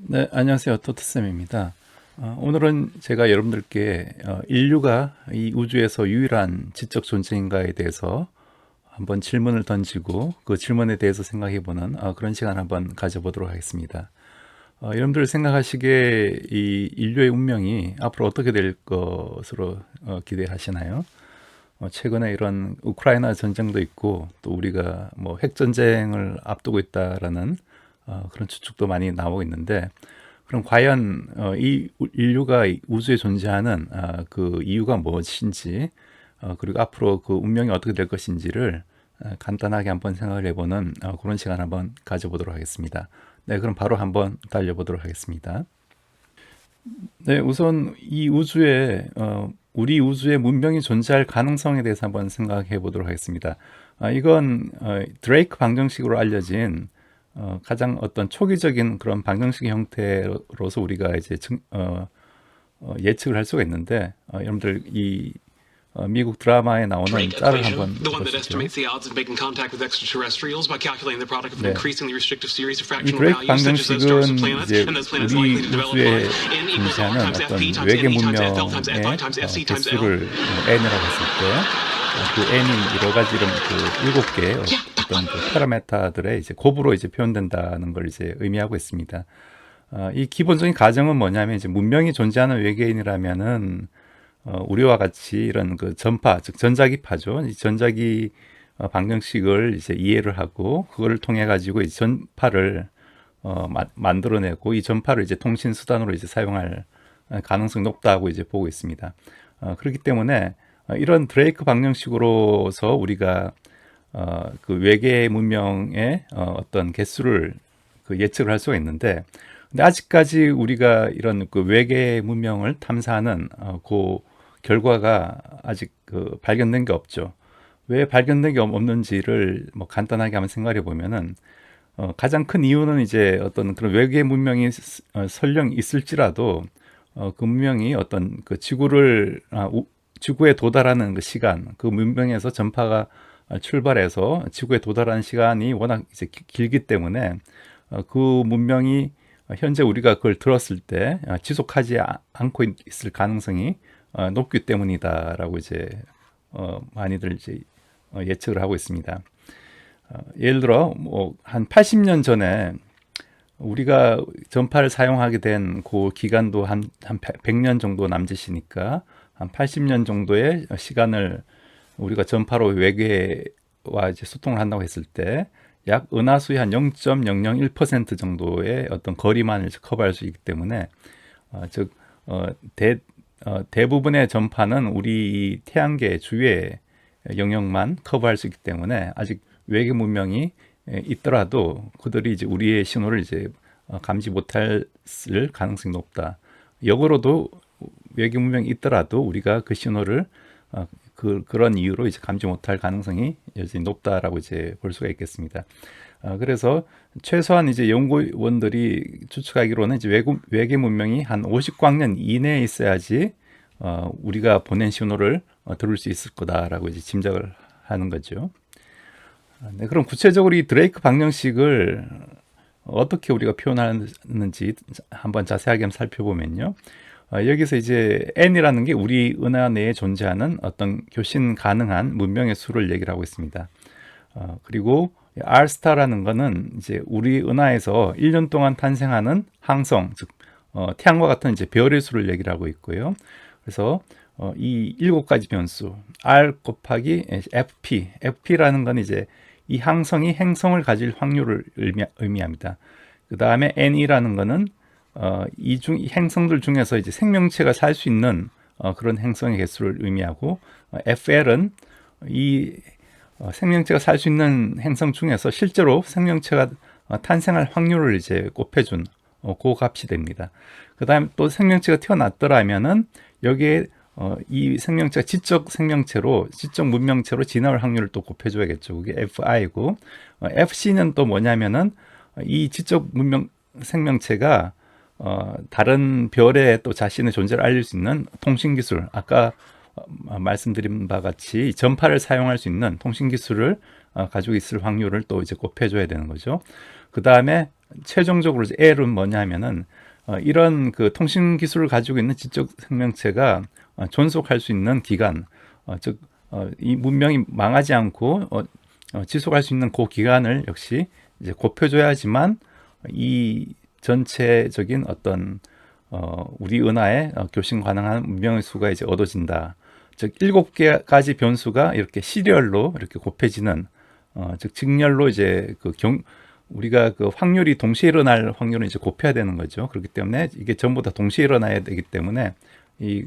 네, 안녕하세요. 토트쌤입니다. 오늘은 제가 여러분들께 인류가 이 우주에서 유일한 지적 존재인가에 대해서 한번 질문을 던지고 그 질문에 대해서 생각해보는 그런 시간 한번 가져보도록 하겠습니다. 여러분들 생각하시기에 이 인류의 운명이 앞으로 어떻게 될 것으로 기대하시나요? 최근에 이런 우크라이나 전쟁도 있고 또 우리가 뭐 핵전쟁을 앞두고 있다라는 그런 추측도 많이 나오고 있는데, 그럼 과연 이 인류가 이 우주에 존재하는 그 이유가 무엇인지, 그리고 앞으로 그 운명이 어떻게 될 것인지를 간단하게 한번 생각을 해보는 그런 시간 한번 가져보도록 하겠습니다. 네, 그럼 바로 한번 달려보도록 하겠습니다. 네, 우선 이 우주에 우리 우주에 문명이 존재할 가능성에 대해서 한번 생각해 보도록 하겠습니다. 이건 드레이크 방정식으로 알려진 가장 어떤 초기적인 그런 방정식 형태로서 우리가 이제 예측을 할 수가 있는데, 여러분들 이 미국 드라마에 나오는 Drake 짤을 equation, 한번 the one that 보시죠. estimates the odds of making contact with extraterrestrials by calculating the product of an 네, increasingly restrictive series of 이 fractional 드레이크 values, such as those stars of 방정식은 planets, 이제 and those planets 우리 likely to develop 우주에 life. N equals R 존재하는 times 어떤 FP times 외계 NE times FL times FI 문명의 times FC times L. 개수를 n이라고 했을 때, 그 n이 여러 가지 이런 그 7개의 어떤 그 파라메타들의 이제 곱으로 이제 표현된다는 걸 이제 의미하고 있습니다. 이 기본적인 가정은 뭐냐면, 이제 문명이 존재하는 외계인이라면은 우리와 같이 이런 그 전파, 즉 전자기파죠. 이 전자기 방정식을 이제 이해를 하고 그거를 통해 가지고 이 전파를 만들어내고 이 전파를 이제 통신 수단으로 이제 사용할 가능성이 높다고 이제 보고 있습니다. 그렇기 때문에 이런 드레이크 방정식으로서 우리가 그 외계 문명의 어떤 개수를 그 예측을 할 수가 있는데, 근데 아직까지 우리가 이런 그 외계 문명을 탐사하는 그 결과가 아직 그 발견된 게 없죠. 왜 발견된 게 없는지를 뭐 간단하게 한번 생각해 보면은, 가장 큰 이유는 이제 어떤 그런 외계 문명이 설령 있을지라도 그 문명이 어떤 그 지구에 도달하는 그 시간, 그 문명에서 전파가 출발해서 지구에 도달하는 시간이 워낙 이제 길기 때문에 그 문명이 현재 우리가 그걸 들었을 때 지속하지 않고 있을 가능성이 높기 때문이다라고 이제 많이들 이제 예측을 하고 있습니다. 예를 들어 뭐 한 80년 전에 우리가 전파를 사용하게 된 그 기간도 한 100년 정도 남짓이니까, 한 80년 정도의 시간을 우리가 전파로 외계와 이제 소통을 한다고 했을 때 약 은하수의 한 0.001% 정도의 어떤 거리만을 커버할 수 있기 때문에, 즉 대부분의 전파는 우리 태양계 주위의 영역만 커버할 수 있기 때문에, 아직 외계 문명이 있더라도 그들이 이제 우리의 신호를 이제 감지 못할 가능성이 높다. 역으로도 외계 문명이 있더라도 우리가 그 신호를 그런 이유로 이제 감지 못할 가능성이 여전히 높다라고 이제 볼 수가 있겠습니다. 그래서 최소한 이제 연구원들이 추측하기로는 이제 외계 문명이 한 50광년 이내에 있어야지 우리가 보낸 신호를 들을 수 있을 거다라고 이제 짐작을 하는 거죠. 네, 그럼 구체적으로 이 드레이크 방정식을 어떻게 우리가 표현하는지 한번 자세하게 한번 살펴보면요. 여기서 이제 n이라는 게 우리 은하 내에 존재하는 어떤 교신 가능한 문명의 수를 얘기를 하고 있습니다. 그리고 r-스타라는 거는 이제 우리 은하에서 1년 동안 탄생하는 항성, 즉 태양과 같은 이제 별의 수를 얘기를 하고 있고요. 그래서 이 7가지 변수 r 곱하기 fp라는 건 이제 이 항성이 행성을 가질 확률을 의미합니다. 그 다음에 n이라는 거는 이 행성들 중에서 이제 생명체가 살 수 있는 그런 행성의 개수를 의미하고, FL은 이 생명체가 살 수 있는 행성 중에서 실제로 생명체가 탄생할 확률을 이제 곱해준 그 값이 됩니다. 그 다음에 또 생명체가 태어났더라면은 여기에 이 생명체가 지적 문명체로 진화할 확률을 또 곱해줘야겠죠. 그게 FI고, FC는 또 뭐냐면은 이 지적 문명 생명체가 다른 별에 또 자신의 존재를 알릴 수 있는 통신기술, 아까 말씀드린 바 같이 전파를 사용할 수 있는 통신기술을 가지고 있을 확률을 또 이제 곱해줘야 되는 거죠. 그 다음에 최종적으로 이제 L은 뭐냐면은 이런 그 통신 기술을 가지고 있는 지적 생명체가 존속할 수 있는 기간, 즉 이 문명이 망하지 않고 지속할 수 있는 그 기간을 역시 이제 곱해줘야지만 이 전체적인 어떤 우리 은하에 교신 가능한 문명의 수가 이제 얻어진다. 즉 7개까지 변수가 이렇게 시리얼로 이렇게 곱해지는 즉 직렬로 이제 우리가 그 확률이 동시에 일어날 확률은 이제 곱해야 되는 거죠. 그렇기 때문에 이게 전부 다 동시에 일어나야 되기 때문에 이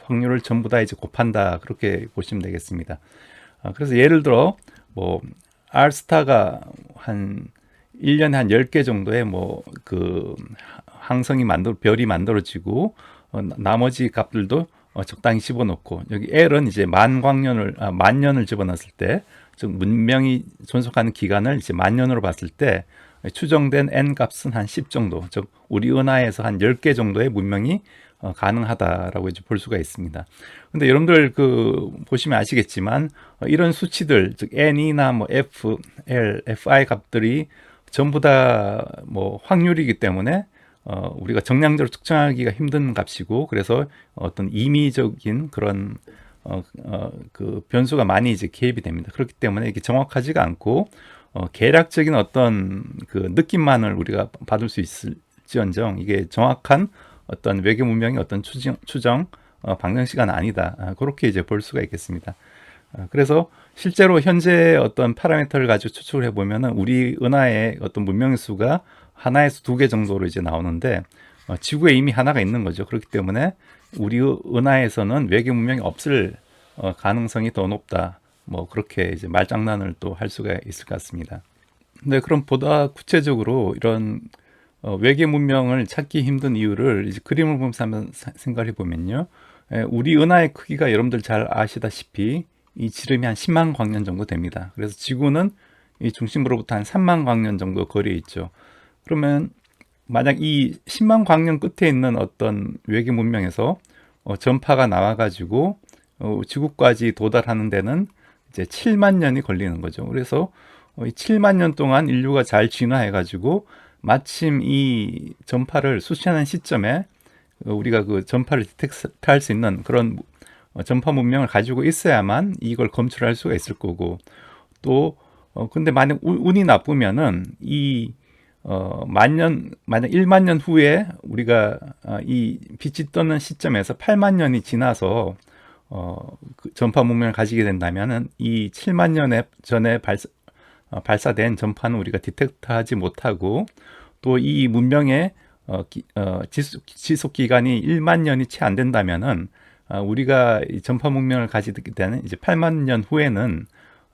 확률을 전부 다 이제 곱한다. 그렇게 보시면 되겠습니다. 그래서 예를 들어 뭐 R스타가 한 1년에 한 10개 정도의 뭐 그 별이 만들어지고 나머지 값들도 적당히 집어넣고 여기 L은 이제 만 년을 집어넣었을 때, 즉 문명이 존속하는 기간을 이제 만 년으로 봤을 때 추정된 n 값은 한 10 정도, 즉 우리 은하에서 한 10개 정도의 문명이 가능하다라고 이제 볼 수가 있습니다. 근데 여러분들 보시면 아시겠지만 이런 수치들, 즉 n이나 뭐 f, l, fi 값들이 전부 다 뭐 확률이기 때문에 우리가 정량적으로 측정하기가 힘든 값이고, 그래서 어떤 임의적인 그런 그 변수가 많이 이제 개입이 됩니다. 그렇기 때문에 이게 정확하지가 않고 계략적인 어떤 그 느낌만을 우리가 받을 수 있을지언정 이게 정확한 어떤 외계 문명의 어떤 추정 방정식은 아니다. 그렇게 이제 볼 수가 있겠습니다. 그래서 실제로 현재 어떤 파라미터를 가지고 추측을 해보면은 우리 은하의 어떤 문명의 수가 하나에서 2개 정도로 이제 나오는데 지구에 이미 하나가 있는 거죠. 그렇기 때문에 우리 은하에서는 외계 문명이 없을 가능성이 더 높다. 뭐 그렇게 이제 말장난을 또 할 수가 있을 것 같습니다. 근데 그럼 보다 구체적으로 이런 외계 문명을 찾기 힘든 이유를 이제 그림을 보면서 한번 생각해 보면요. 우리 은하의 크기가 여러분들 잘 아시다시피 이 지름이 한 10만 광년 정도 됩니다. 그래서 지구는 이 중심으로부터 한 3만 광년 정도 거리에 있죠. 그러면 만약 이 10만 광년 끝에 있는 어떤 외계 문명에서 전파가 나와가지고 지구까지 도달하는 데는 이제 7만 년이 걸리는 거죠. 그래서 이 7만 년 동안 인류가 잘 진화해가지고 마침 이 전파를 수신하는 시점에 우리가 그 전파를 디텍트할 수 있는 그런 전파 문명을 가지고 있어야만 이걸 검출할 수가 있을 거고, 또 근데 만약 운이 나쁘면은 이 만약 1만 년 후에 우리가 이 빛이 떠는 시점에서 8만 년이 지나서 그 전파 문명을 가지게 된다면은 이 7만 년 전에 발사된 전파는 우리가 디텍트하지 못하고, 또 이 문명의 지속 기간이 1만 년이 채 안 된다면은 우리가 이 전파 문명을 가지게 되는 이제 8만 년 후에는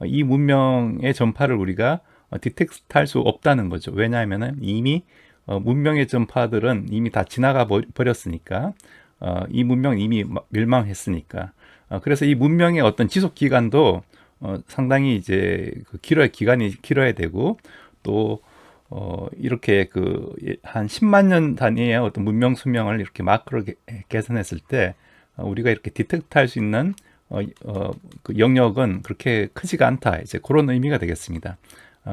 이 문명의 전파를 우리가 디텍트할 수 없다는 거죠. 왜냐하면은 이미 문명의 전파들은 이미 다 지나가 버렸으니까, 이 문명은 이미 멸망했으니까. 그래서 이 문명의 어떤 지속 기간도 상당히 이제 기간이 길어야 되고, 또 이렇게 한 10만 년 단위의 어떤 문명 수명을 이렇게 마크로 계산했을 때 우리가 이렇게 디텍트할 수 있는 그 영역은 그렇게 크지가 않다. 이제 그런 의미가 되겠습니다.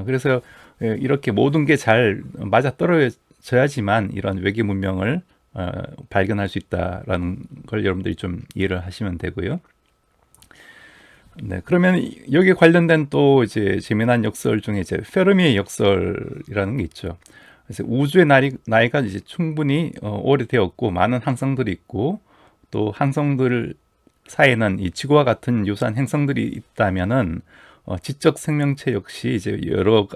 그래서 이렇게 모든 게 잘 맞아 떨어져야지만 이런 외계 문명을 발견할 수 있다라는 걸 여러분들이 좀 이해를 하시면 되고요. 네, 그러면 여기에 관련된 또 이제 재미난 역설 중에 이제 페르미의 역설이라는 게 있죠. 그래서 우주의 나이가 이제 충분히 오래되었고 많은 항성들이 있고, 또 항성들 사이에는 이 지구와 같은 유사한 행성들이 있다면은 지적 생명체 역시 이제 여러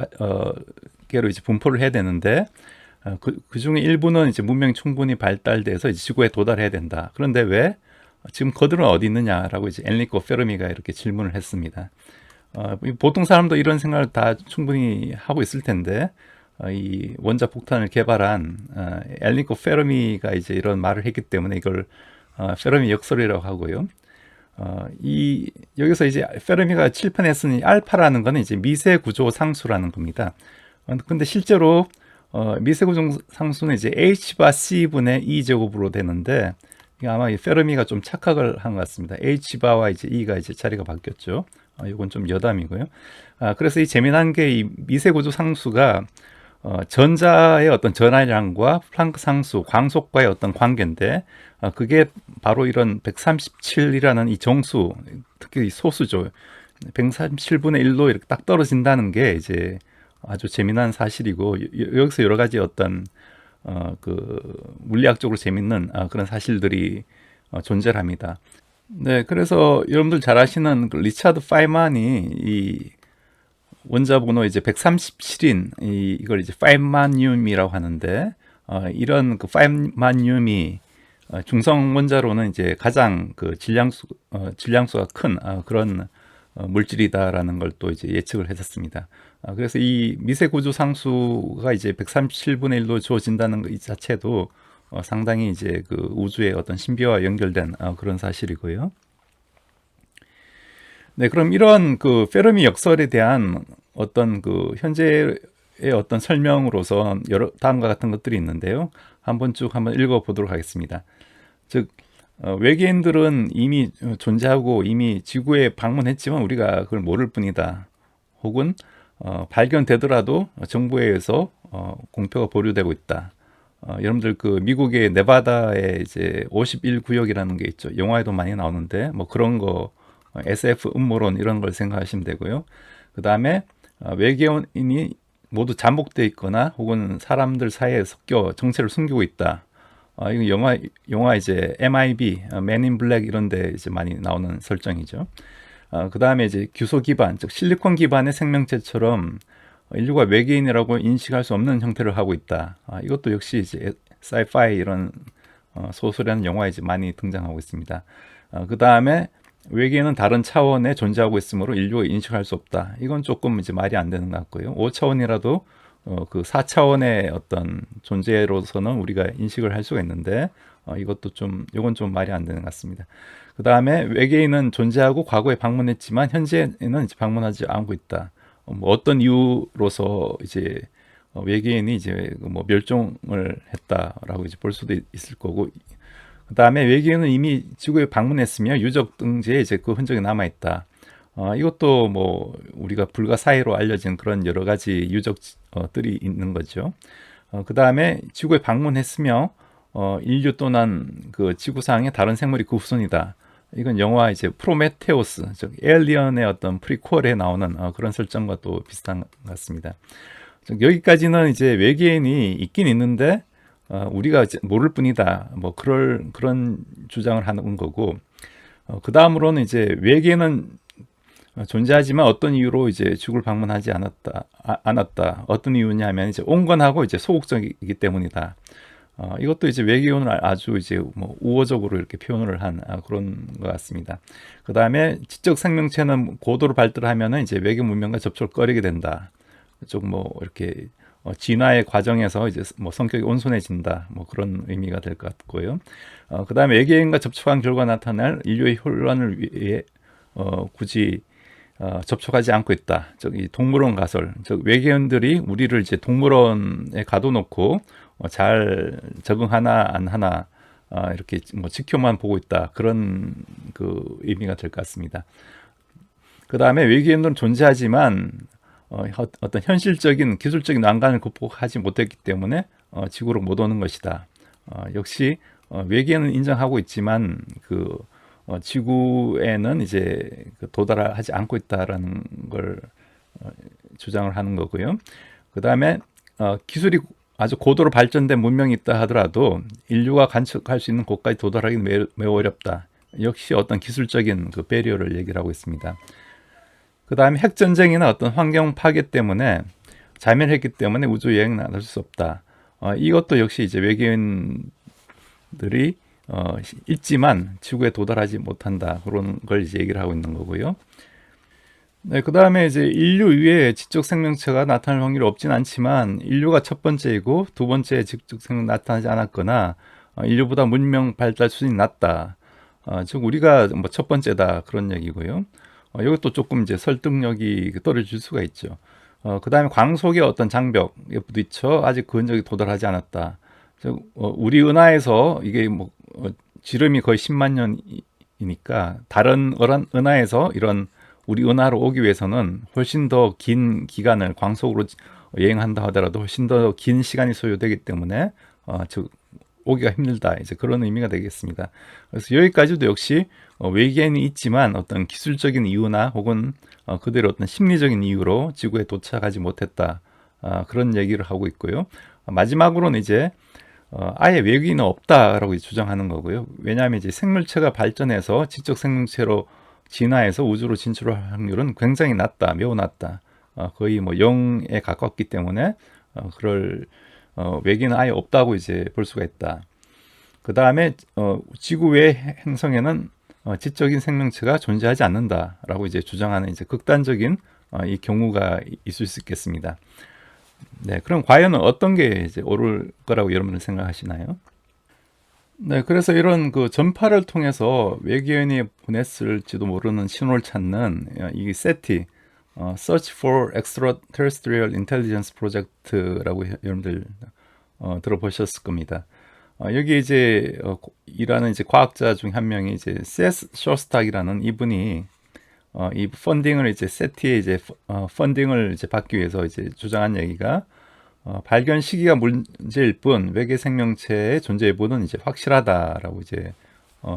개로 이제 분포를 해야 되는데 그 중에 일부는 이제 문명이 충분히 발달돼서 이제 지구에 도달해야 된다. 그런데 왜 지금 그들은 어디 있느냐라고 이제 엔리코 페르미가 이렇게 질문을 했습니다. 보통 사람도 이런 생각을 다 충분히 하고 있을 텐데 이 원자 폭탄을 개발한 엔리코 페르미가 이제 이런 말을 했기 때문에 이걸 페르미 역설이라고 하고요. 여기서 이제 페르미가 칠판했으니 알파라는 거는 이제 미세 구조 상수라는 겁니다. 근데 실제로 미세 구조 상수는 이제 H바 C분의 E 제곱으로 되는데, 아마 이 페르미가 좀 착각을 한 것 같습니다. H바와 이제 E가 이제 자리가 바뀌었죠. 이건 좀 여담이고요. 그래서 이 재미난 게 이 미세 구조 상수가 전자의 어떤 전하량과 플랑크 상수, 광속과의 어떤 관계인데 그게 바로 이런 137이라는 이 정수, 특히 이 소수죠. 137분의 1로 이렇게 딱 떨어진다는 게 이제 아주 재미난 사실이고 여기서 여러 가지 어떤 그 물리학적으로 재밌는 그런 사실들이 존재합니다. 네, 그래서 여러분들 잘 아시는 그 리차드 파이만이 이 원자 번호 이제 137인 이걸 이제 파이마늄이라고 하는데 이런 그 파이마늄이 중성 원자로는 이제 가장 그 질량수가 큰 그런 물질이다라는 걸 또 이제 예측을 했었습니다. 그래서 이 미세 구조 상수가 이제 137분의 1로 주어진다는 것 이 자체도 상당히 이제 그 우주의 어떤 신비와 연결된 그런 사실이고요. 네, 그럼 이런 그 페르미 역설에 대한 어떤 그 현재의 어떤 설명으로서 여러 다음과 같은 것들이 있는데요. 한번 읽어보도록 하겠습니다. 즉 외계인들은 이미 존재하고 이미 지구에 방문했지만 우리가 그걸 모를 뿐이다. 혹은 발견되더라도 정부에 의해서 공표가 보류되고 있다. 여러분들 그 미국의 네바다에 이제 51구역이라는 게 있죠. 영화에도 많이 나오는데 뭐 그런 거 SF 음모론 이런 걸 생각하시면 되고요. 그 다음에 외계인이 모두 잠복되어 있거나 혹은 사람들 사이에 섞여 정체를 숨기고 있다. 이거 영화 이제 MIB, Men in Black 이런 데 이제 많이 나오는 설정이죠. 그 다음에 이제 규소 기반, 즉 실리콘 기반의 생명체처럼 인류가 외계인이라고 인식할 수 없는 형태를 하고 있다. 이것도 역시 이제 사이파이 이런 소설이라는 영화에 이제 많이 등장하고 있습니다. 그 다음에 외계인은 다른 차원에 존재하고 있으므로 인류가 인식할 수 없다. 이건 조금 이제 말이 안 되는 것 같고요. 5차원이라도 그 4차원의 어떤 존재로서는 우리가 인식을 할 수가 있는데 이건 좀 말이 안 되는 것 같습니다. 그 다음에 외계인은 존재하고 과거에 방문했지만 현재는 이제 방문하지 않고 있다. 뭐 어떤 이유로서 이제 외계인이 이제 뭐 멸종을 했다라고 이제 볼 수도 있을 거고, 그 다음에 외계인은 이미 지구에 방문했으며 유적 등재에 이제 그 흔적이 남아 있다. 이것도 뭐 우리가 불가사의로 알려진 그런 여러 가지 유적들이 있는 거죠. 그 다음에 지구에 방문했으며 인류 또는 그 지구상의 다른 생물이 그 후손이다. 이건 영화 이제 프로메테우스, 즉 에일리언의 어떤 프리퀄에 나오는 그런 설정과 또 비슷한 것 같습니다. 즉 여기까지는 이제 외계인이 있긴 있는데 우리가 이제 모를 뿐이다. 뭐 그런 주장을 하는 거고, 그 다음으로는 이제 외계인은 존재하지만 어떤 이유로 이제 지구를 방문하지 않았다. 어떤 이유냐면 이제 온건하고 이제 소극적이기 때문이다. 이것도 이제 외계인을 아주 이제 뭐 우호적으로 이렇게 표현을 한 그런 것 같습니다. 그 다음에 지적 생명체는 고도로 발달하면은 이제 외계 문명과 접촉을 꺼리게 된다. 좀 뭐 이렇게 진화의 과정에서 이제 뭐 성격이 온순해진다. 뭐 그런 의미가 될 것 같고요. 그 다음에 외계인과 접촉한 결과 나타날 인류의 혼란을 위해 굳이 접촉하지 않고 있다. 즉 이 동물원 가설, 즉 외계인들이 우리를 이제 동물원에 가둬놓고 잘 적응하나 안 하나 이렇게 뭐 지켜만 보고 있다. 그런 그 의미가 될 것 같습니다. 그 다음에 외계인들은 존재하지만 어떤 현실적인 기술적인 난관을 극복하지 못했기 때문에 지구로 못 오는 것이다. 역시 외계인은 인정하고 있지만 그 지구에는 이제 도달하지 않고 있다라는 걸 주장을 하는 거고요. 그 다음에 기술이 아주 고도로 발전된 문명이 있다 하더라도 인류가 관측할 수 있는 곳까지 도달하기는 매우 어렵다. 역시 어떤 기술적인 그 배리어를 얘기를 하고 있습니다. 그 다음에 핵전쟁이나 어떤 환경 파괴 때문에 자멸했기 때문에 우주 여행은 할 수 없다. 이것도 역시 이제 외계인들이 있지만 지구에 도달하지 못한다. 그런 걸 이제 얘기를 하고 있는 거고요. 네, 그 다음에 이제 인류 이외에 지적 생명체가 나타날 확률이 없진 않지만 인류가 첫 번째이고 두 번째 지적 생명 나타나지 않았거나 인류보다 문명 발달 수준이 낮다. 즉 우리가 뭐 첫 번째다 그런 얘기고요. 이것도 조금 이제 설득력이 떨어질 수가 있죠. 그 다음에 광속의 어떤 장벽에 부딪혀 아직 그 흔적이 도달하지 않았다. 즉 우리 은하에서 이게 뭐 지름이 거의 10만 년이니까 다른 은하에서 이런 우리 은하로 오기 위해서는 훨씬 더 긴 기간을 광속으로 여행한다 하더라도 훨씬 더 긴 시간이 소요되기 때문에 오기가 힘들다, 이제 그런 의미가 되겠습니다. 그래서 여기까지도 역시 외계인이 있지만 어떤 기술적인 이유나 혹은 그들의 어떤 심리적인 이유로 지구에 도착하지 못했다, 그런 얘기를 하고 있고요. 마지막으로는 이제 아예 외계인은 없다라고 주장하는 거고요. 왜냐하면 이제 생물체가 발전해서 지적 생명체로 진화해서 우주로 진출할 확률은 굉장히 낮다, 매우 낮다. 거의 뭐 0에 가깝기 때문에 그럴 외계인은 아예 없다고 이제 볼 수가 있다. 그 다음에 지구 외 행성에는 지적인 생명체가 존재하지 않는다라고 이제 주장하는 이제 극단적인 이 경우가 있을 수 있겠습니다. 네, 그럼 과연 어떤 게 이제 옳을 거라고 여러분은 생각하시나요? 네, 그래서 이런 그 전파를 통해서 외계인이 보냈을지도 모르는 신호를 찾는 이 세티, Search for Extraterrestrial Intelligence Project라고 여러분들 들어보셨을 겁니다. 여기 이제 일하는 이제 과학자 중 한 명이 이제 세스 쇼스탁이라는 이분이 이 펀딩을 이제 세티에 이제 펀딩을 이제 받기 위해서 이제 주장한 얘기가 발견 시기가 문제일 뿐 외계 생명체의 존재 여부는 이제 확실하다라고 이제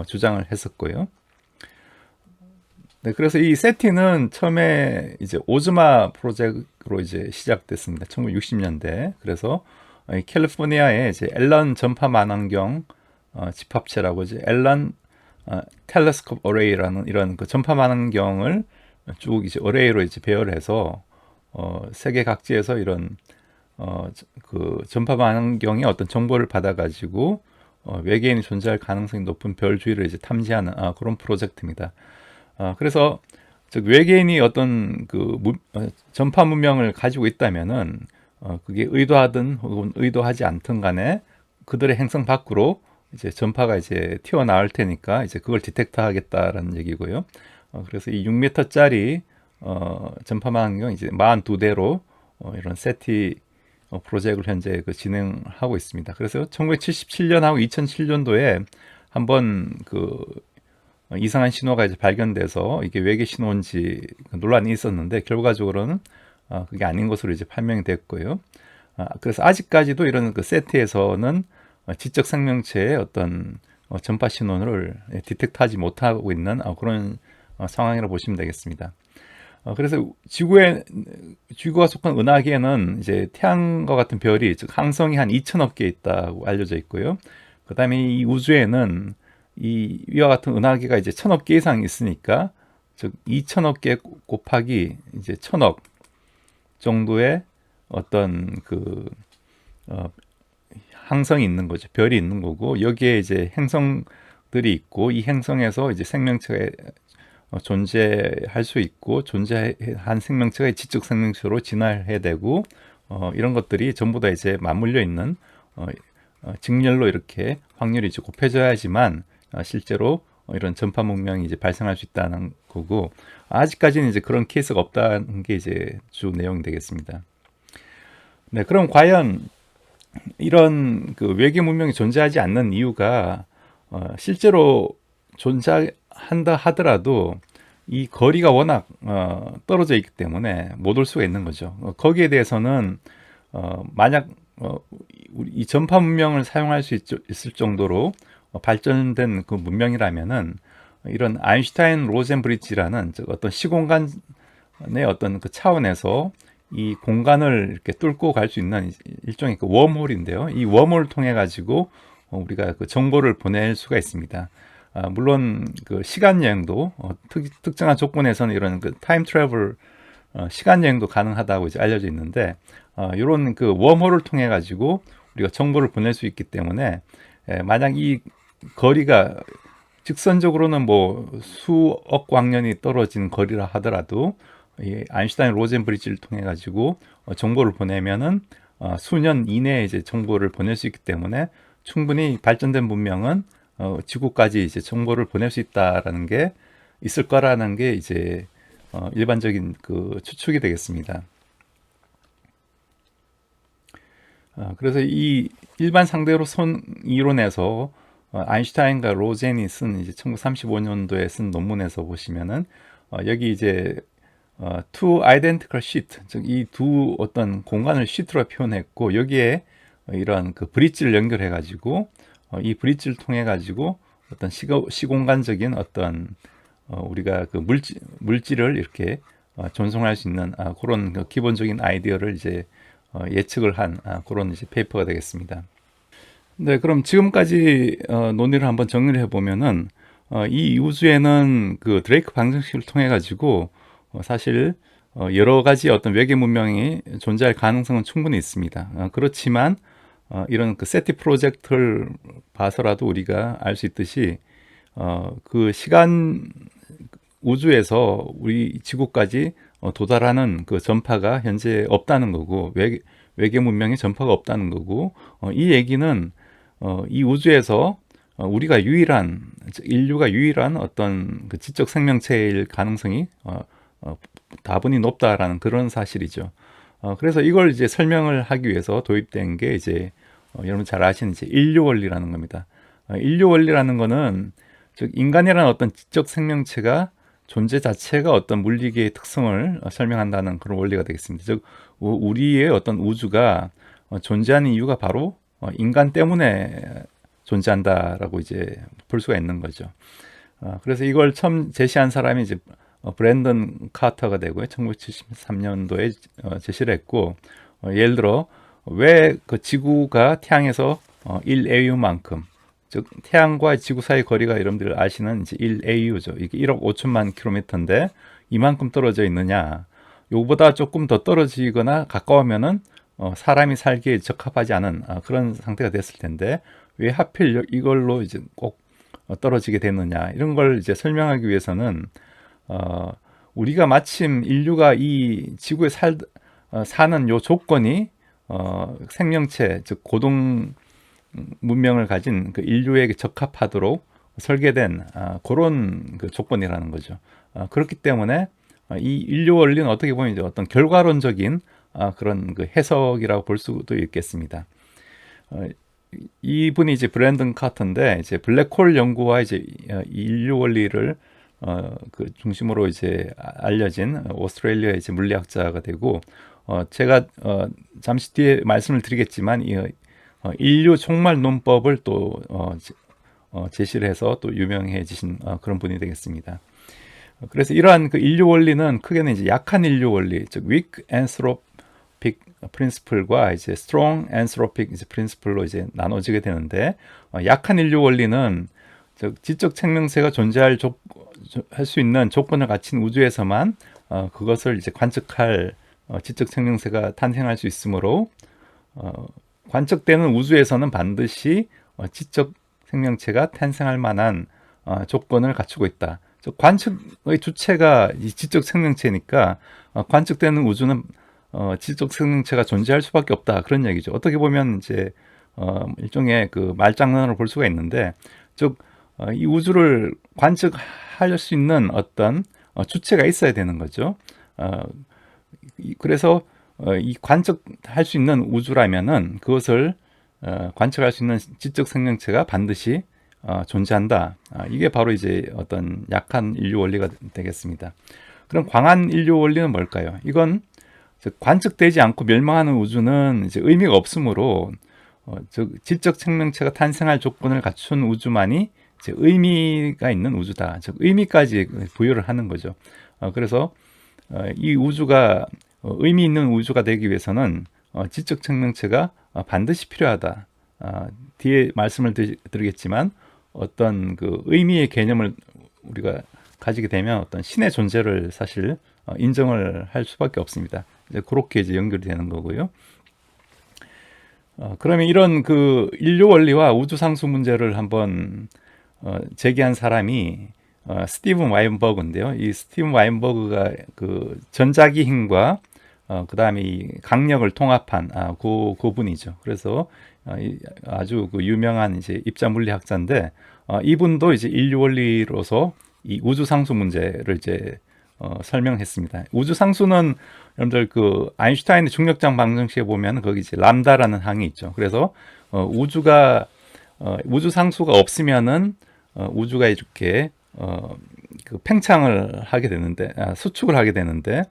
주장을 했었고요. 네, 그래서 이 세티는 처음에 이제 오즈마 프로젝트로 이제 시작됐습니다. 1960년대. 그래서 이 캘리포니아의 이제 앨런 전파 만원경 집합체라고 이제 앨런 텔레스콥 어레이라는 이런 그 전파 만원경을 쭉 이제 어레이로 이제 배열해서 세계 각지에서 이런 그 전파 만원경의 어떤 정보를 받아가지고 외계인이 존재할 가능성이 높은 별 주위를 이제 탐지하는 그런 프로젝트입니다. 그래서 즉 외계인이 어떤 그 전파 문명을 가지고 있다면은 그게 의도하든 혹은 의도하지 않든 간에 그들의 행성 밖으로 이제 전파가 이제 튀어나올 테니까 이제 그걸 디텍트하겠다라는 얘기고요. 그래서 이 6m짜리 전파망경 이제 42대로 이런 세티 프로젝트를 현재 그 진행하고 있습니다. 그래서 1977년하고 2007년도에 한번 그 이상한 신호가 이제 발견돼서 이게 외계 신호인지 논란이 있었는데 결과적으로는 그게 아닌 것으로 이제 판명이 됐고요. 그래서 아직까지도 이런 그 세트에서는 지적 생명체의 어떤 전파 신호를 디텍트하지 못하고 있는 그런 상황이라고 보시면 되겠습니다. 그래서 지구가 속한 은하계에는 이제 태양과 같은 별이 즉 항성이 한 2천억 개 있다고 알려져 있고요. 그다음에 이 우주에는 이와 같은 은하계가 이제 1,000억 개 이상 있으니까 즉 2천억 개 곱하기 이제 1,000억 정도의 어떤 그 항성이 있는 거죠. 별이 있는 거고 여기에 이제 행성들이 있고 이 행성에서 이제 생명체가 존재할 수 있고 존재한 생명체가 지적 생명체로 진화해야 되고 이런 것들이 전부 다 이제 맞물려 있는 직렬로 이렇게 확률이 이제 곱해져야지만 실제로 이런 전파 문명이 이제 발생할 수 있다는 거고 아직까지는 이제 그런 케이스가 없다는 게 이제 주 내용이 되겠습니다. 네, 그럼 과연 이런 그 외계 문명이 존재하지 않는 이유가 실제로 존재한다 하더라도 이 거리가 워낙 떨어져 있기 때문에 못 올 수가 있는 거죠. 거기에 대해서는 만약 이 전파 문명을 사용할 수 있을 정도로 발전된 그 문명이라면은 이런 아인슈타인 로젠 브릿지라는 어떤 시공간의 어떤 그 차원에서 이 공간을 이렇게 뚫고 갈 수 있는 일종의 그 웜홀인데요. 이 웜홀을 통해 가지고 우리가 그 정보를 보낼 수가 있습니다. 물론 그 시간 여행도 특정한 조건에서는 이런 그 타임 트래블 시간 여행도 가능하다고 이제 알려져 있는데 이런 그 웜홀을 통해 가지고 우리가 정보를 보낼 수 있기 때문에 만약 이 거리가 직선적으로는 뭐 수억 광년이 떨어진 거리라 하더라도 이 아인슈타인 로젠 브릿지를 통해 가지고 정보를 보내면은 수년 이내에 이제 정보를 보낼 수 있기 때문에 충분히 발전된 문명은 지구까지 이제 정보를 보낼 수 있다라는 게 있을 거라는 게 이제 일반적인 그 추측이 되겠습니다. 그래서 이 일반 상대로선 이론에서 아인슈타인과 로젠이 쓴 이제 1935년도에 쓴 논문에서 보시면은 여기 이제 two identical sheet, 즉 이 두 어떤 공간을 sheet로 표현했고 여기에 이런 그 브릿지를 연결해 가지고 이 브릿지를 통해 가지고 어떤 시공간적인 어떤 우리가 그 물질을 이렇게 전송할 수 있는 그런 그 기본적인 아이디어를 이제 예측을 한 그런 이제 페이퍼가 되겠습니다. 네, 그럼 지금까지 논의를 한번 정리를 해보면은 이 우주에는 그 드레이크 방정식을 통해 가지고 사실 여러 가지 어떤 외계 문명이 존재할 가능성은 충분히 있습니다. 그렇지만 이런 그 세티 프로젝트를 봐서라도 우리가 알 수 있듯이 그 시간 우주에서 우리 지구까지 도달하는 그 전파가 현재 없다는 거고 외계 문명의 전파가 없다는 거고 이 얘기는 이 우주에서 우리가 유일한 인류가 유일한 어떤 그 지적 생명체일 가능성이 다분히 높다라는 그런 사실이죠. 그래서 이걸 이제 설명을 하기 위해서 도입된 게 이제 여러분 잘 아시는 이제 인류 원리라는 겁니다. 인류 원리라는 거는 즉 인간이라는 어떤 지적 생명체가 존재 자체가 어떤 물리계의 특성을 설명한다는 그런 원리가 되겠습니다. 즉 우리의 어떤 우주가 존재하는 이유가 바로 인간 때문에 존재한다라고 이제 볼 수가 있는 거죠. 그래서 이걸 처음 제시한 사람이 이제 브랜든 카터가 되고요. 1973년도에 제시를 했고 예를 들어 왜 그 지구가 태양에서 1AU만큼 즉 태양과 지구 사이 거리가 여러분들 아시는 이제 1AU죠. 이게 1억 5천만 킬로미터인데 이만큼 떨어져 있느냐? 요거보다 조금 더 떨어지거나 가까우면은 사람이 살기에 적합하지 않은 그런 상태가 됐을 텐데 왜 하필 이걸로 이제 꼭 떨어지게 됐느냐? 이런 걸 이제 설명하기 위해서는 우리가 마침 인류가 이 지구에 사는 요 조건이 생명체 즉 고동 문명을 가진 그 인류에게 적합하도록 설계된 그런 그 조건이라는 거죠. 그렇기 때문에 이 인류 원리는 어떻게 보면 이제 어떤 결과론적인 그런 그 해석이라고 볼 수도 있겠습니다. 이분이 이제 브랜든 카터인데 이제 블랙홀 연구와 이제 인류 원리를 그 중심으로 이제 알려진 오스트레일리아의 이제 물리학자가 되고 제가 잠시 뒤에 말씀을 드리겠지만 인류 총말 논법을 또 제시를 해서 또 유명해지신 그런 분이 되겠습니다. 그래서 이러한 그 인류 원리는 크게는 이제 약한 인류 원리, 즉 weak anthropic principle과 이제 strong anthropic 이제 principle로 이제 나눠지게 되는데 약한 인류 원리는 즉 지적 생명체가 존재할 할 수 있는 조건을 갖춘 우주에서만 그것을 이제 관측할 지적 생명체가 탄생할 수 있으므로 관측되는 우주에서는 반드시 지적 생명체가 탄생할 만한 조건을 갖추고 있다. 즉 관측의 주체가 이 지적 생명체니까 관측되는 우주는 지적 생명체가 존재할 수밖에 없다. 그런 얘기죠. 어떻게 보면 이제 일종의 그 말장난으로 볼 수가 있는데, 즉 이 우주를 관측할 수 있는 어떤 주체가 있어야 되는 거죠. 그래서 이 관측할 수 있는 우주라면은 그것을 관측할 수 있는 지적 생명체가 반드시 존재한다. 이게 바로 이제 어떤 약한 인류 원리가 되겠습니다. 그럼 광한 인류 원리는 뭘까요? 이건 관측되지 않고 멸망하는 우주는 이제 의미가 없으므로 즉 지적 생명체가 탄생할 조건을 갖춘 우주만이 이제 의미가 있는 우주다. 즉 의미까지 부여를 하는 거죠. 그래서 이 우주가 의미 있는 우주가 되기 위해서는 지적 생명체가 반드시 필요하다. 뒤에 말씀을 드리겠지만 어떤 그 의미의 개념을 우리가 가지게 되면 어떤 신의 존재를 사실 인정을 할 수밖에 없습니다. 이제 그렇게 이제 연결이 되는 거고요. 그러면 이런 그 인류 원리와 우주 상수 문제를 한번 제기한 사람이 스티븐 와인버그인데요. 이 스티븐 와인버그가 그 전자기 힘과 그 다음에 이 강력을 통합한 그 분이죠. 그래서 아주 그 유명한 이제 입자 물리학자인데 이분도 이제 인류 원리로서 이 우주 상수 문제를 이제 설명했습니다. 우주 상수는 여러분들 그 아인슈타인의 중력장 방정식에 보면 거기 이제 람다라는 항이 있죠. 그래서 우주 상수가 없으면은 우주가 이렇게 그 팽창을 하게 되는데, 수축을 하게 되는데,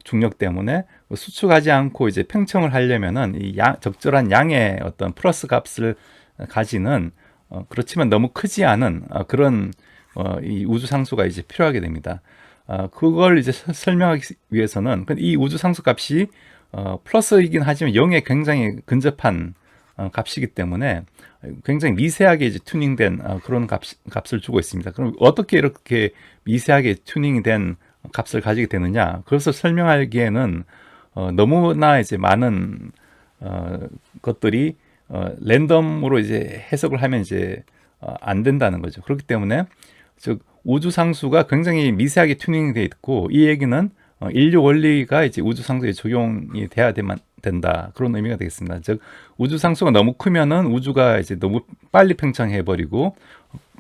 중력 때문에 수축하지 않고 이제 팽창을 하려면은 적절한 양의 어떤 플러스 값을 가지는, 그렇지만 너무 크지 않은 그런 이 우주 상수가 이제 필요하게 됩니다. 그걸 이제 설명하기 위해서는 이 우주 상수 값이 플러스이긴 하지만 0에 굉장히 근접한 값이기 때문에 굉장히 미세하게 이제 튜닝된 그런 값을 주고 있습니다. 그럼 어떻게 이렇게 미세하게 튜닝이 된 값을 가지게 되느냐? 그것을 설명하기에는 너무나 이제 많은 것들이 랜덤으로 이제 해석을 하면 이제 안 된다는 거죠. 그렇기 때문에 즉 우주 상수가 굉장히 미세하게 튜닝이 되어 있고, 이 얘기는 인류 원리가 이제 우주 상수에 적용이 돼야 된다, 그런 의미가 되겠습니다. 즉 우주 상수가 너무 크면은 우주가 이제 너무 빨리 팽창해 버리고,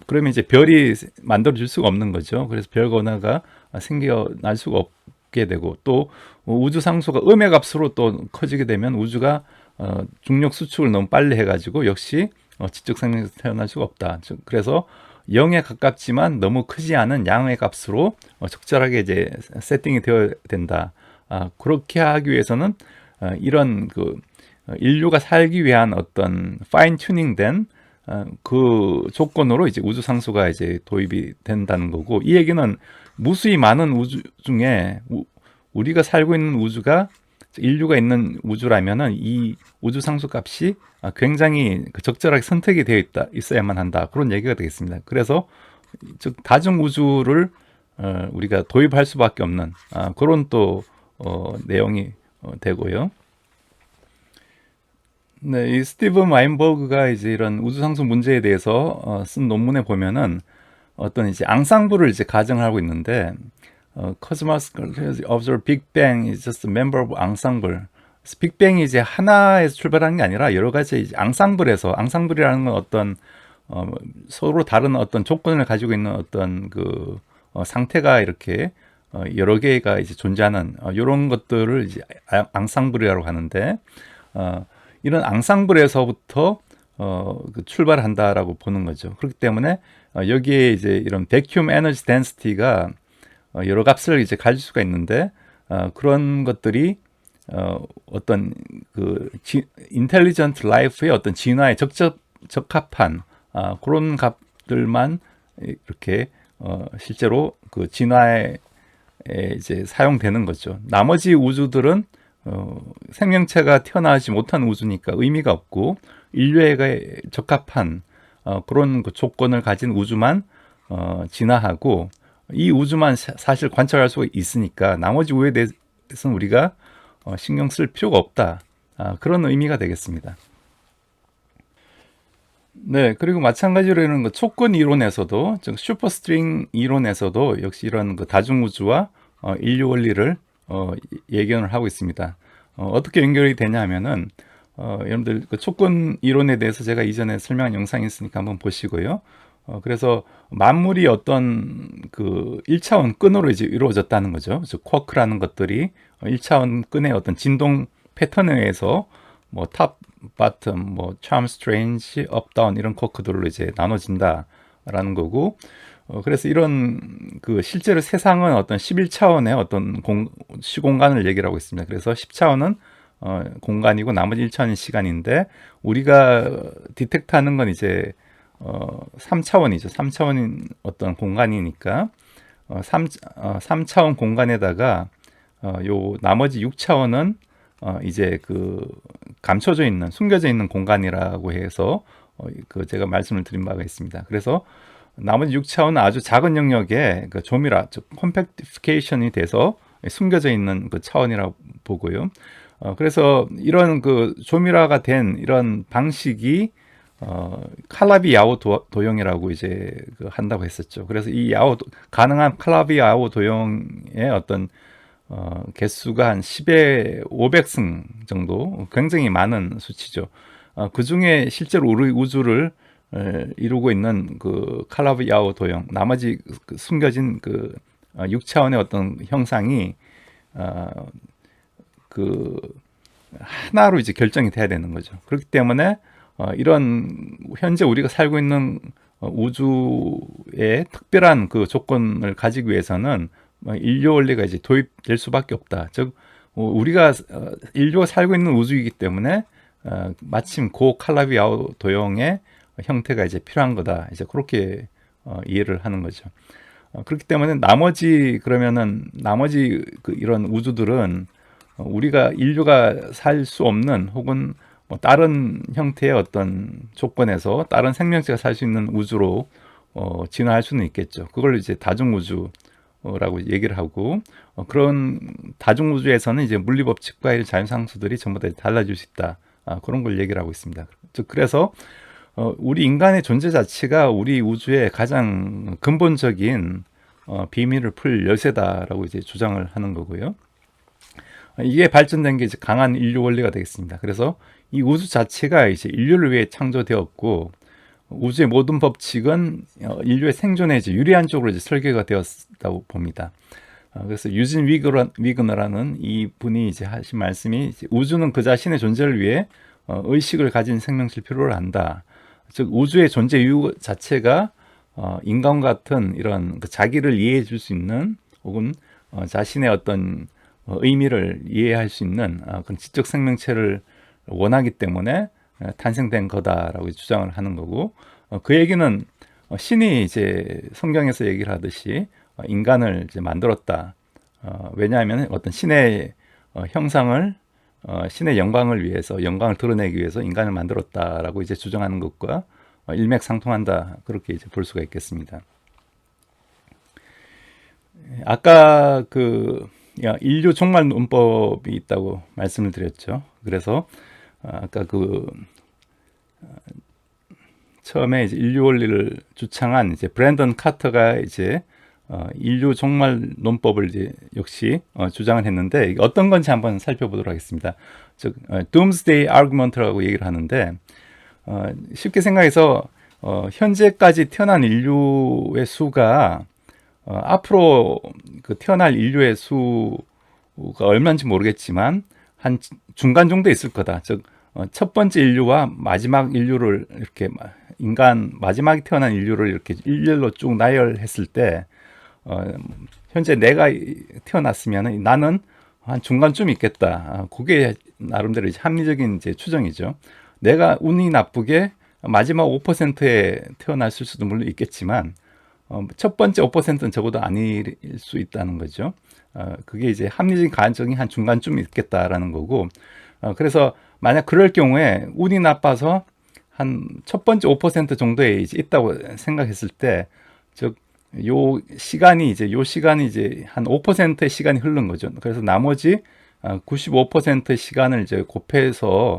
그러면 이제 별이 만들어질 수가 없는 거죠. 그래서 별 권화가 생겨날 수가 없게 되고, 또 우주 상수가 음의 값으로 또 커지게 되면 우주가 중력 수축을 너무 빨리 해가지고 역시 지적 생명에서 태어날 수가 없다. 그래서 0에 가깝지만 너무 크지 않은 양의 값으로 적절하게 이제 세팅이 되어야 된다. 그렇게 하기 위해서는 이런 그 인류가 살기 위한 어떤 파인 튜닝된 그 조건으로 이제 우주 상수가 이제 도입이 된다는 거고, 이 얘기는 무수히 많은 우주 중에 우리가 살고 있는 우주가 인류가 있는 우주라면은 이 우주 상수 값이 굉장히 적절하게 선택이 되어 있어야만 한다, 그런 얘기가 되겠습니다. 그래서 즉 다중 우주를 우리가 도입할 수밖에 없는 그런 또 내용이 되고요. 네, 이 스티븐 와인버그가 이제 이런 우주 상수 문제에 대해서 쓴 논문에 보면은 어떤 이제 앙상블을 이제 가정하고 있는데, Cosmos observe Big Bang is just a member of ensemble. 빅뱅이 이제 하나에서 출발하는 게 아니라 여러 가지 이제 앙상블이라는 건 어떤 서로 다른 어떤 조건을 가지고 있는 어떤 그 상태가 이렇게 여러 개가 이제 존재하는 이런 것들을 이제 앙상블이라고 하는데, 이런 앙상블에서부터 그 출발한다라고 보는 거죠. 그렇기 때문에 여기에 이제 이런 vacuum energy density가 여러 값을 이제 가질 수가 있는데, 그런 것들이 어떤 그 인텔리전트 라이프의 어떤 진화에 적합한 그런 값들만 이렇게 실제로 그 진화에 이제 사용되는 거죠. 나머지 우주들은 생명체가 태어나지 못한 우주니까 의미가 없고, 인류에 적합한 그런 그 조건을 가진 우주만 진화하고, 이 우주만 사실 관찰할 수가 있으니까 나머지 우주에 대해서는 우리가 신경 쓸 필요가 없다, 그런 의미가 되겠습니다. 네, 그리고 마찬가지로 이런 그 촉근 이론에서도, 즉 슈퍼스트링 이론에서도 역시 이런 그 다중우주와 인류 원리를 예견을 하고 있습니다. 어떻게 연결이 되냐 하면은 여러분들 그 촉근 이론에 대해서 제가 이전에 설명한 영상이 있으니까 한번 보시고요. 그래서 만물이 어떤 그 1차원 끈으로 이제 이루어졌다는 거죠. 즉 쿼크라는 것들이 1차원 끈의 어떤 진동 패턴에 의해서 뭐 탑, 바텀, 뭐 참 스트레인지, 업, 다운 이런 쿼크들로 이제 나눠진다라는 거고, 그래서 이런 그 실제로 세상은 어떤 11차원의 어떤 시공간을 얘기를 하고 있습니다. 그래서 10차원은 공간이고 나머지 1차원은 시간인데, 우리가 디텍트하는 건 이제 3차원이죠. 3차원인 어떤 공간이니까 3차원 공간에다가 요 나머지 6차원은 이제 그 감춰져 있는, 숨겨져 있는 공간이라고 해서 그 제가 말씀을 드린 바가 있습니다. 그래서 나머지 6차원은 아주 작은 영역에 그 조밀화, 즉 컴팩티피케이션이 돼서 숨겨져 있는 그 차원이라고 보고요. 그래서 이런 그 조밀화가 된 이런 방식이 칼라비 야오 도형이라고 이제 한다고 했었죠. 그래서 이 가능한 칼라비 야오 도형의 어떤 개수가 한 10의 500승 정도, 굉장히 많은 수치죠. 그 중에 실제로 우리 우주를 이루고 있는 그 칼라비 야오 도형, 나머지 그 숨겨진 그 6차원의 어떤 형상이 그 하나로 이제 결정이 돼야 되는 거죠. 그렇기 때문에 이런 현재 우리가 살고 있는 우주의 특별한 그 조건을 가지기 위해서는 인류 원리가 이제 도입될 수밖에 없다. 즉 우리가 인류가 살고 있는 우주이기 때문에 마침 고 칼라비아오 도형의 형태가 이제 필요한 거다. 이제 그렇게 이해를 하는 거죠. 그렇기 때문에 나머지 이런 우주들은 우리가 인류가 살 수 없는 혹은 뭐 다른 형태의 어떤 조건에서 다른 생명체가 살 수 있는 우주로 진화할 수는 있겠죠. 그걸 이제 다중우주라고 얘기를 하고 그런 다중우주에서는 이제 물리법칙과 자연상수들이 전부 다 달라질 수 있다. 그런 걸 얘기를 하고 있습니다. 즉 그래서 우리 인간의 존재 자체가 우리 우주의 가장 근본적인 비밀을 풀 열쇠다라고 이제 주장을 하는 거고요. 이게 발전된 게 이제 강한 인류 원리가 되겠습니다. 그래서 이 우주 자체가 이제 인류를 위해 창조되었고 우주의 모든 법칙은 인류의 생존에 이제 유리한 쪽으로 이제 설계가 되었다고 봅니다. 그래서 유진 위그너라는 이 분이 이제 하신 말씀이 이제 우주는 그 자신의 존재를 위해 의식을 가진 생명체를 필요로 한다. 즉 우주의 존재 이유 자체가 인간 같은 이런 그 자기를 이해해 줄 수 있는 혹은 자신의 어떤 의미를 이해할 수 있는 그런 지적 생명체를 원하기 때문에 탄생된 거다라고 주장을 하는 거고 그 얘기는 신이 이제 성경에서 얘기를 하듯이 인간을 이제 만들었다. 왜냐하면 어떤 신의 형상을 신의 영광을 위해서 영광을 드러내기 위해서 인간을 만들었다라고 이제 주장하는 것과 일맥상통한다 그렇게 이제 볼 수가 있겠습니다. 아까 그 인류 종말 논법이 있다고 말씀을 드렸죠. 그래서 아까 그 처음에 이제 인류 원리를 주창한 이제 브랜던 카터가 이제 인류 종말 논법을 이제 역시 주장을 했는데 이게 어떤 건지 한번 살펴보도록 하겠습니다. 즉 Doomsday Argument라고 얘기를 하는데 쉽게 생각해서 현재까지 태어난 인류의 수가 앞으로 그 태어날 인류의 수가 얼마인지 모르겠지만 한 중간 정도 있을 거다. 즉 첫 번째 인류와 마지막 인류를 이렇게 인간 마지막에 태어난 인류를 이렇게 일렬로 쭉 나열했을 때 현재 내가 태어났으면 나는 한 중간쯤 있겠다. 그게 나름대로 이제 합리적인 이제 추정이죠. 내가 운이 나쁘게 마지막 5%에 태어났을 수도 물론 있겠지만 첫 번째 5%는 적어도 아닐 수 있다는 거죠. 그게 이제 합리적인 가능성이 한 중간쯤 있겠다라는 거고 그래서 만약 그럴 경우에 운이 나빠서 한 첫 번째 5% 정도에 이제 있다고 생각했을 때 즉 요 시간이 이제 한 5%의 시간이 흐른 거죠. 그래서 나머지 95%의 시간을 이제 곱해서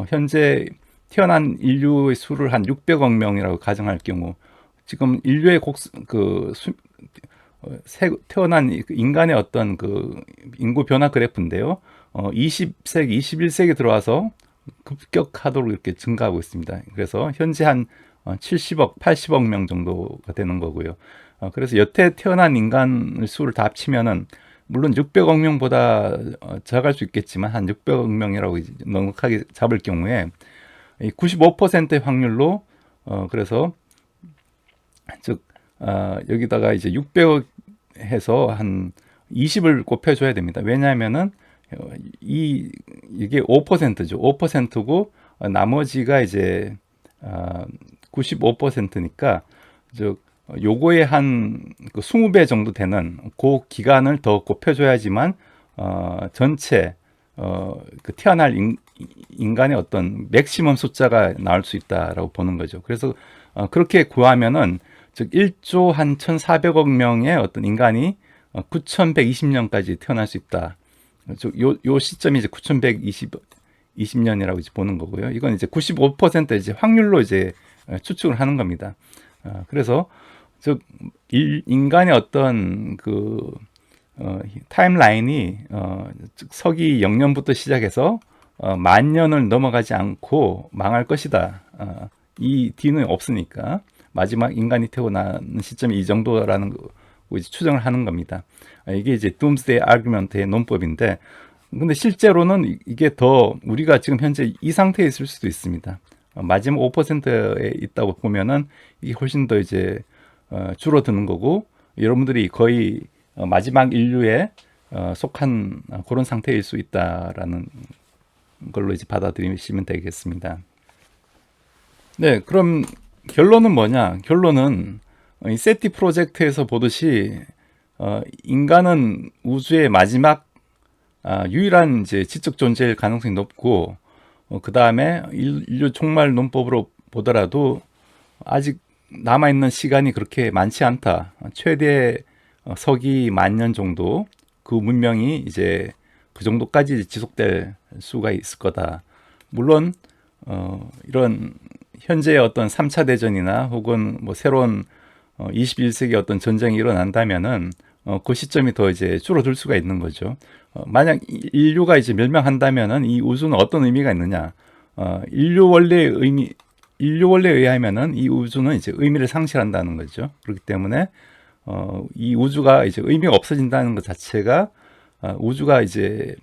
현재 태어난 인류의 수를 한 600억 명이라고 가정할 경우 지금 인류의 태어난 인간의 어떤 그 인구 변화 그래프인데요. 20세기, 21세기 들어와서 급격하도록 이렇게 증가하고 있습니다. 그래서 현재 한 70억, 80억 명 정도가 되는 거고요. 그래서 여태 태어난 인간 수를 다 합치면은 물론 600억 명보다 작을 수 있겠지만 한 600억 명이라고 넉넉하게 잡을 경우에 95%의 확률로 그래서 즉 여기다가 이제 600억 해서 한 20을 곱해줘야 됩니다. 왜냐하면은 이게 5%죠. 5%고 나머지가 이제 95%니까 즉 요거에 한 20배 정도 되는 그 기간을 더 곱해줘야지만 전체 그 태어날 인간의 어떤 맥시멈 숫자가 나올 수 있다라고 보는 거죠. 그래서 그렇게 구하면은 즉 1조 한 1,400억 명의 어떤 인간이 9,120년까지 태어날 수 있다. 요 시점이 이제 9,120년이라고 이제 보는 거고요. 이건 이제 95% 이제 확률로 이제 추측을 하는 겁니다. 그래서 즉 인간의 어떤 그 타임라인이 즉 서기 0년부터 시작해서 만 년을 넘어가지 않고 망할 것이다. 이 뒤는 없으니까 마지막 인간이 태어나는 시점이 이 정도라는 거 이제 추정을 하는 겁니다. 이게 이제 Doomsday Argument의 논법인데, 근데 실제로는 이게 더 우리가 지금 현재 이 상태에 있을 수도 있습니다. 마지막 5%에 있다고 보면은 이게 훨씬 더 이제 줄어드는 거고, 여러분들이 거의 마지막 인류에 속한 그런 상태일 수 있다라는 걸로 이제 받아들이시면 되겠습니다. 네, 그럼 결론은 뭐냐? 결론은 이 세티 프로젝트에서 보듯이 인간은 우주의 마지막 유일한 이제 지적 존재일 가능성이 높고, 그 다음에 인류 종말 논법으로 보더라도 아직 남아있는 시간이 그렇게 많지 않다. 최대 서기 10,000년 정도 그 문명이 이제 그 정도까지 지속될 수가 있을 거다. 물론 이런 현재의 어떤 3차 대전이나 혹은 뭐 새로운 21세기 어떤 전쟁이 일어난다면은 그 시점이 더 이제 줄어들 수가 있는 거죠. 만약 인류가 이제 멸망한다면은 이 우주는 어떤 의미가 있느냐? 인류 원래의 의하면은 이 우주는 이제 의미를 상실한다는 거죠. 그렇기 때문에 이 우주가 이제 의미가 없어진다는 것 자체가 우주가 이제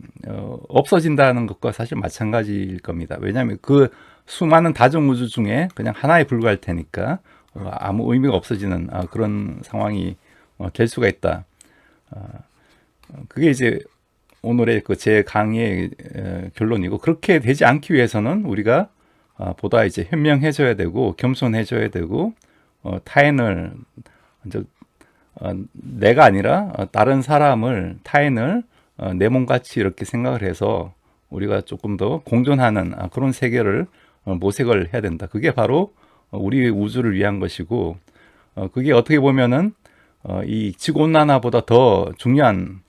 없어진다는 것과 사실 마찬가지일 겁니다. 왜냐하면 그 수많은 다중 우주 중에 그냥 하나에 불과할 테니까 아무 의미가 없어지는 그런 상황이 될 수가 있다. 그게 이제 오늘의 그 제 강의의 결론이고, 그렇게 되지 않기 위해서는 우리가 보다 이제 현명해져야 되고 겸손해져야 되고 타인을 내가 아니라 다른 사람을 타인을 내 몸같이 이렇게 생각을 해서 우리가 조금 더 공존하는 그런 세계를 모색을 해야 된다. 그게 바로 우리 우주를 위한 것이고, 그게 어떻게 보면은 이 지구온난화보다 더 중요한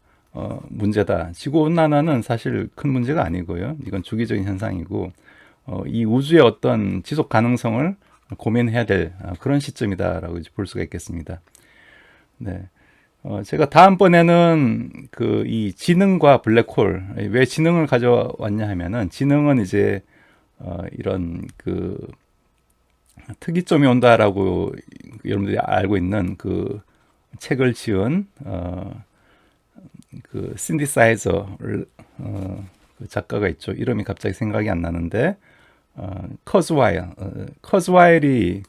문제다. 지구온난화는 사실 큰 문제가 아니고요. 이건 주기적인 현상이고, 이 우주의 어떤 지속 가능성을 고민해야 될 그런 시점이다라고 이제 볼 수가 있겠습니다. 네. 제가 다음번에는 그 이 지능과 블랙홀, 왜 지능을 가져왔냐 하면은, 지능은 이제 이런 그 특이점이 온다라고 여러분들이 알고 있는 그 책을 지은 그 신디사이저를 그 작가가 있죠. 이름이 갑자기 생각이 안 나는데 커즈와일이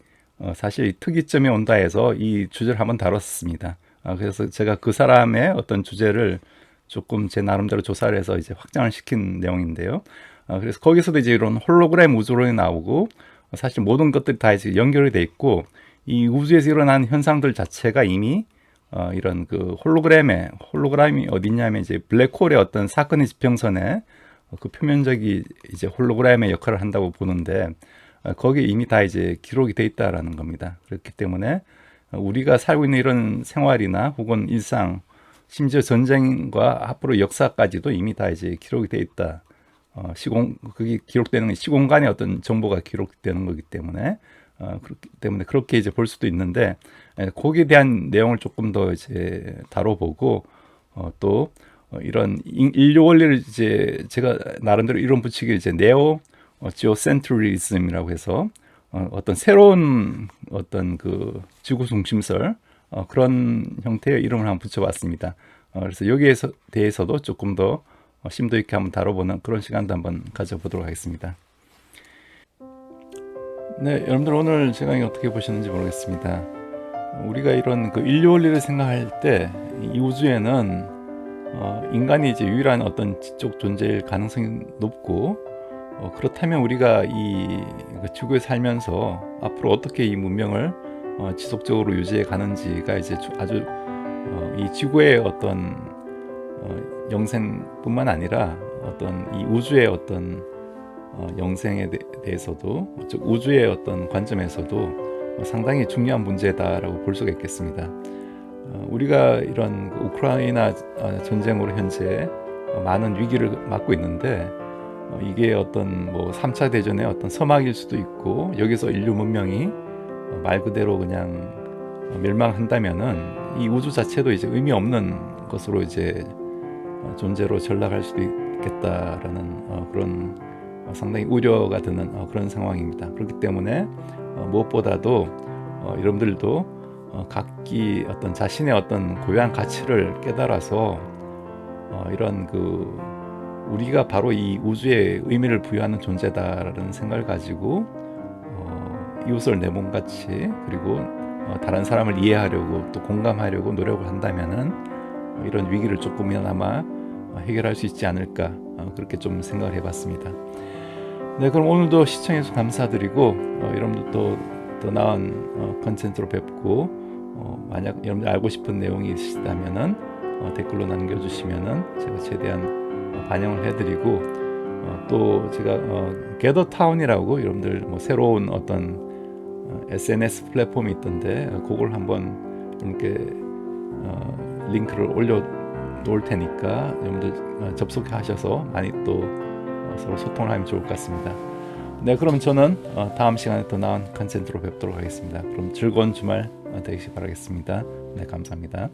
사실 특이점이 온다 해서 이 주제를 한번 다뤘습니다. 그래서 제가 그 사람의 어떤 주제를 조금 제 나름대로 조사를 해서 이제 확장을 시킨 내용인데요. 그래서 거기서도 이제 이런 홀로그램 우주론이 나오고, 사실 모든 것들이 다 이제 연결이 돼 있고, 이 우주에서 일어나는 현상들 자체가 이미 이런 그 홀로그램이 어디냐면 이제 블랙홀의 어떤 사건의 지평선에 그 표면적이 이제 홀로그램의 역할을 한다고 보는데, 거기에 이미 다 이제 기록이 돼 있다라는 겁니다. 그렇기 때문에 우리가 살고 있는 이런 생활이나 혹은 일상, 심지어 전쟁과 앞으로 역사까지도 이미 다 이제 기록이 돼 있다. 그게 기록되는 시공간의 어떤 정보가 기록되는 거기 때문에 그렇기 때문에 그렇게 이제 볼 수도 있는데, 거기에 대한 내용을 조금 더 이제 다뤄보고, 또 이런 인류 원리를 이제 제가 나름대로 이론 붙이기 이제 네오 지오센트리즘이라고 해서 어떤 새로운 어떤 그 지구 중심설 그런 형태의 이름을 한번 붙여봤습니다. 그래서 여기에 대해서도 조금 더 심도 있게 한번 다뤄보는 그런 시간도 한번 가져보도록 하겠습니다. 네, 여러분들 오늘 제 강의 어떻게 보셨는지 모르겠습니다. 우리가 이런 그 인류 원리를 생각할 때 이 우주에는 인간이 이제 유일한 어떤 지적 존재일 가능성이 높고, 그렇다면 우리가 이 지구에 살면서 앞으로 어떻게 이 문명을 지속적으로 유지해 가는지가 이제 아주 이 지구의 어떤 영생뿐만 아니라 어떤 이 우주의 어떤 영생에 대해서도, 즉 우주의 어떤 관점에서도 상당히 중요한 문제다라고 볼 수가 있겠습니다. 우리가 이런 우크라이나 전쟁으로 현재 많은 위기를 맞고 있는데, 이게 어떤 뭐 3차 대전의 어떤 서막일 수도 있고, 여기서 인류 문명이 말 그대로 그냥 멸망한다면은 이 우주 자체도 이제 의미 없는 것으로 이제 존재로 전락할 수도 있겠다라는 그런 상당히 우려가 드는 그런 상황입니다. 그렇기 때문에 무엇보다도 여러분들도 각기 어떤 자신의 어떤 고유한 가치를 깨달아서 이런 그 우리가 바로 이 우주에 의미를 부여하는 존재다라는 생각을 가지고 이웃을 내 몸같이 그리고 다른 사람을 이해하려고 또 공감하려고 노력을 한다면은 이런 위기를 조금이나마 해결할 수 있지 않을까 그렇게 좀 생각을 해봤습니다. 네, 그럼 오늘도 시청해주셔서 감사드리고 여러분들 더 나은 컨텐츠로 뵙고 만약 여러분들 알고 싶은 내용이 있으시다면은 댓글로 남겨주시면은 제가 최대한 반영을 해드리고 또 제가 게더타운이라고 여러분들 뭐 새로운 어떤 SNS 플랫폼이 있던데 그걸 한번 이렇게 링크를 올려 놓을 테니까 여러분들 접속하셔서 많이 또 서로 소통을 하면 좋을 것 같습니다. 네, 그럼 저는 다음 시간에 더 나은 컨텐츠로 뵙도록 하겠습니다. 그럼 즐거운 주말 되시기 바라겠습니다. 네, 감사합니다.